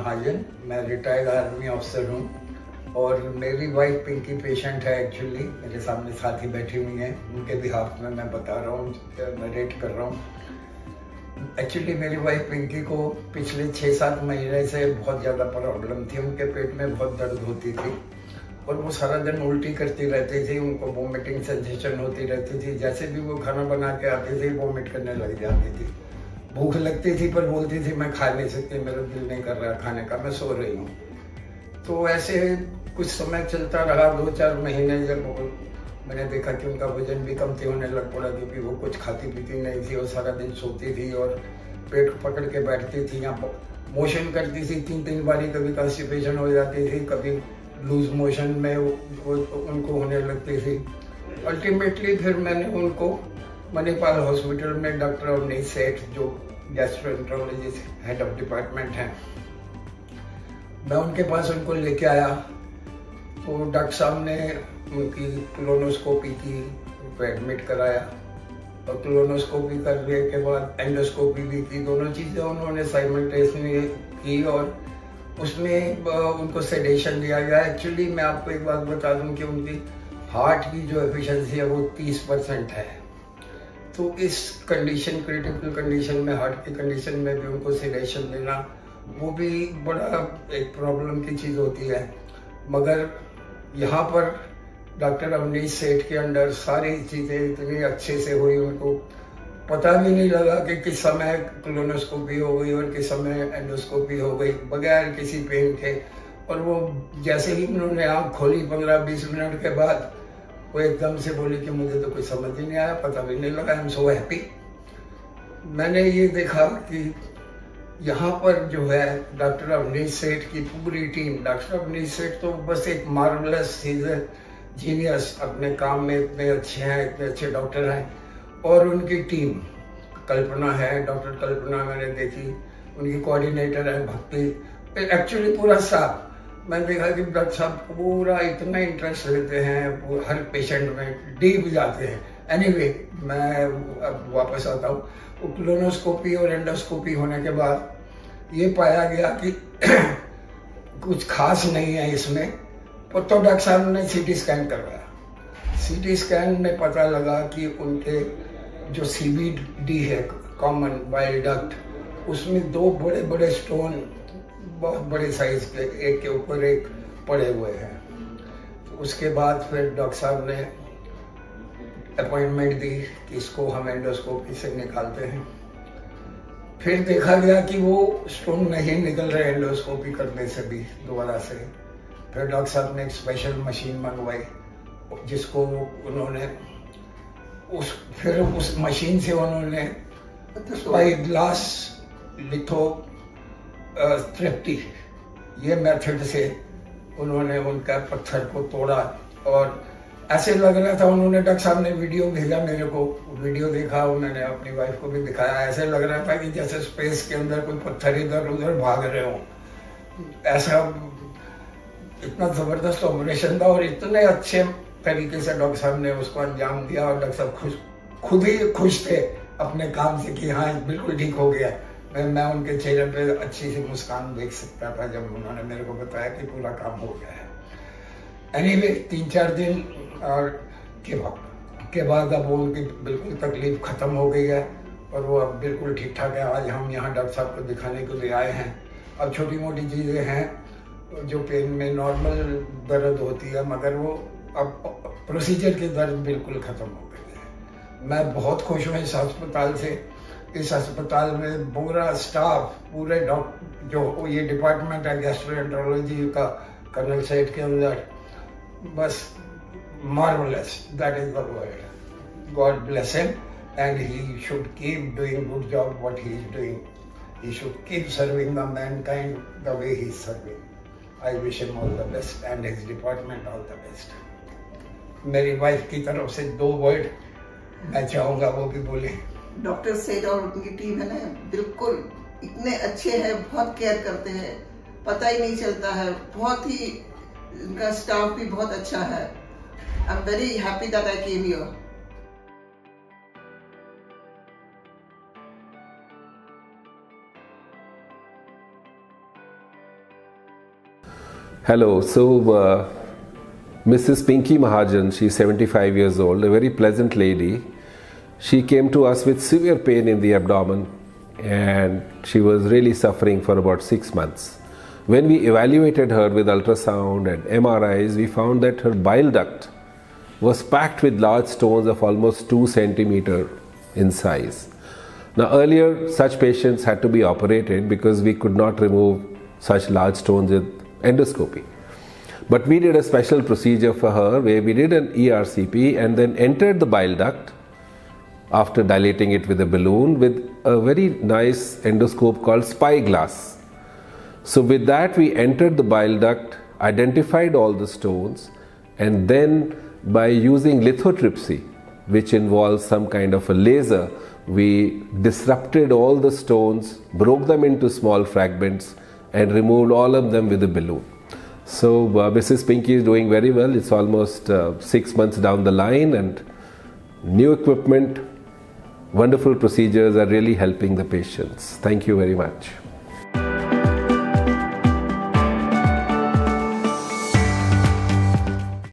महाजन, मैं retired army officer हूँ और मेरी वाइफ पिंकी पेशेंट है। एक्चुअली मेरे सामने साथी बैठी हुई हैं, उनके बिहाफ में मैं बता रहा हूँ, नरेट कर रहा हूँ। एक्चुअली मेरी वाइफ पिंकी को पिछले 6-7 महीने से बहुत ज़्यादा प्रॉब्लम थी। उनके पेट में बहुत दर्द होती थी और वो सारा दिन उल्टी करती रहती थी, उनको वोमिटिंग सेंसेशन होती रहती थी। जैसे भी वो खाना बना के आती थी वोमिट करने लग जाती थी। भूख लगती थी पर बोलती थी मैं खा नहीं सकती, मेरा दिल नहीं कर रहा खाने का, मैं सो रही हूँ। तो ऐसे कुछ समय चलता रहा, 2-4 महीने। जब मैंने देखा कि उनका वजन भी कमती होने लग पड़ा, क्योंकि वो कुछ खाती पीती नहीं थी और सारा दिन सोती थी और पेट पकड़ के बैठती थी, या मोशन करती थी 3-3 बारी, कभी कॉन्स्टिपेशन हो जाती थी, कभी लूज मोशन में उनको होने लगती थी। अल्टीमेटली फिर मैंने उनको मणिपाल हॉस्पिटल में डॉक्टर अवनीश सेठ, जो गैस्ट्रोएंटरोलॉजिस्ट हेड ऑफ डिपार्टमेंट हैं, मैं उनके पास उनको लेके आया। तो डॉक्टर साहब ने उनकी कोलोनोस्कोपी की, उनको एडमिट कराया और कोलोनोस्कोपी करने के बाद एंडोस्कोपी भी की। दोनों चीज़ें उन्होंने साइमल्टेनियसली की और उसमें उनको सेडेशन दिया गया। एक्चुअली मैं आपको एक बात बता दूं कि उनकी हार्ट की जो एफिशिएंसी है वो 30% है। तो इस कंडीशन, क्रिटिकल कंडीशन में, हार्ट की कंडीशन में भी उनको सेडेशन देना, वो भी बड़ा एक प्रॉब्लम की चीज़ होती है। मगर यहाँ पर डॉक्टर अवनीश सेठ के अंडर सारी चीज़ें इतनी अच्छे से हुई, उनको पता भी नहीं लगा कि किस समय कोलोनोस्कोपी हो गई और किस समय एंडोस्कोपी हो गई, बगैर किसी पेन के। और वो जैसे ही उन्होंने आँख खोली 15-20 मिनट के बाद, वो एकदम से बोली कि मुझे तो कुछ समझ ही नहीं आया, पता भी नहीं लगा, आई एम सो हैप्पी। मैंने ये देखा कि यहाँ पर जो है डॉक्टर अवनीश सेठ की पूरी टीम, डॉक्टर अवनीश सेठ तो बस एक मार्वलस चीज़ है, जीनियस, अपने काम में इतने अच्छे हैं, इतने अच्छे डॉक्टर हैं। और उनकी टीम, कल्पना है, डॉक्टर कल्पना मैंने देखी, उनकी कोऑर्डिनेटर है भक्ति, एक्चुअली पूरा स्टाफ। मैं देखा कि डॉक्टर साहब पूरा इतना इंटरेस्ट लेते हैं हर पेशेंट में, डीप जाते हैं। एनीवे, मैं अब वापस आता हूँ। कोलोनोस्कोपी और एंडोस्कोपी होने के बाद ये पाया गया कि कुछ खास नहीं है इसमें। तो डॉक्टर साहब ने सीटी स्कैन करवाया। सीटी स्कैन में पता लगा कि उनके जो CVD है, कॉमन बाइल डक्ट, उसमें 2 बड़े बड़े स्टोन, बहुत बड़े साइज के, एक के ऊपर एक पड़े हुए हैं। तो उसके बाद फिर डॉक्टर साहब ने अपॉइंटमेंट दी कि इसको हम एंडोस्कोपी से निकालते हैं। फिर देखा गया कि वो स्टोन नहीं निकल रहे एंडोस्कोपी करने से भी दोबारा से। फिर डॉक्टर साहब ने एक स्पेशल मशीन मंगवाई, जिसको उन्होंने फिर उस मशीन से उन्होंने ग्लास लिथो थेरेपी, ये मेथड से उन्होंने उनका पत्थर को तोड़ा। और ऐसे लग रहा था, उन्होंने डॉक्टर साहब ने वीडियो भेजा मेरे को, वीडियो देखा, मैंने अपनी वाइफ को भी दिखाया। ऐसे लग रहा था कि जैसे स्पेस के अंदर कोई पत्थर इधर उधर भाग रहे हो। ऐसा इतना जबरदस्त ऑपरेशन था और इतने अच्छे तरीके से डॉक्टर साहब ने उसको अंजाम दिया। और डॉक्टर साहब खुद ही खुश थे अपने काम से कि हाँ बिल्कुल ठीक हो गया। मैं उनके चेहरे पे अच्छी सी मुस्कान देख सकता था जब उन्होंने मेरे को बताया कि पूरा काम हो गया है। एनीवे, 3-4 दिन और के बाद अब उनकी बिल्कुल तकलीफ खत्म हो गई है और वो अब बिल्कुल ठीक ठाक है। आज हम यहाँ डॉक्टर साहब को दिखाने के लिए आए हैं। अब छोटी मोटी चीज़ें हैं जो पेन में नॉर्मल दर्द होती है, मगर वो अब प्रोसीजर की दर्द बिल्कुल ख़त्म हो गई है। मैं बहुत खुश हूँ इस अस्पताल से। इस अस्पताल में पूरा स्टाफ, पूरे डॉक्टर, जो ये डिपार्टमेंट है गैस्ट्रोएंटरोलॉजी का कर्नल सेठ के अंदर, बस marvelous, that is the word. God bless him and he should keep doing good job what he is doing. He should keep serving the mankind the way he is serving. I wish him all the best and his department all the best. मेरी wife की तरफ से 2 word मैं चाहूँगा वो भी बोले। Doctor सेठ और उनकी टीम है ना, बिल्कुल इतने अच्छे हैं, बहुत केयर करते हैं, पता ही नहीं चलता है। बहुत ही इनका स्टाफ भी बहुत अच्छा है। I'm very happy that I came here. Hello. So, Mrs. Pinky Mahajan, she's 75 years old, a very pleasant lady. She came to us with severe pain in the abdomen and she was really suffering for about 6 months. When we evaluated her with ultrasound and MRIs, we found that her bile duct was packed with large stones of almost 2 centimeters in size. Now earlier such patients had to be operated because we could not remove such large stones with endoscopy. But we did a special procedure for her where we did an ERCP and then entered the bile duct after dilating it with a balloon with a very nice endoscope called spyglass. So with that we entered the bile duct, identified all the stones, and then by using lithotripsy, which involves some kind of a laser, we disrupted all the stones, broke them into small fragments and removed all of them with a balloon. So Mrs. Pinky is doing very well. It's almost 6 months down the line and new equipment, wonderful procedures are really helping the patients. Thank you very much.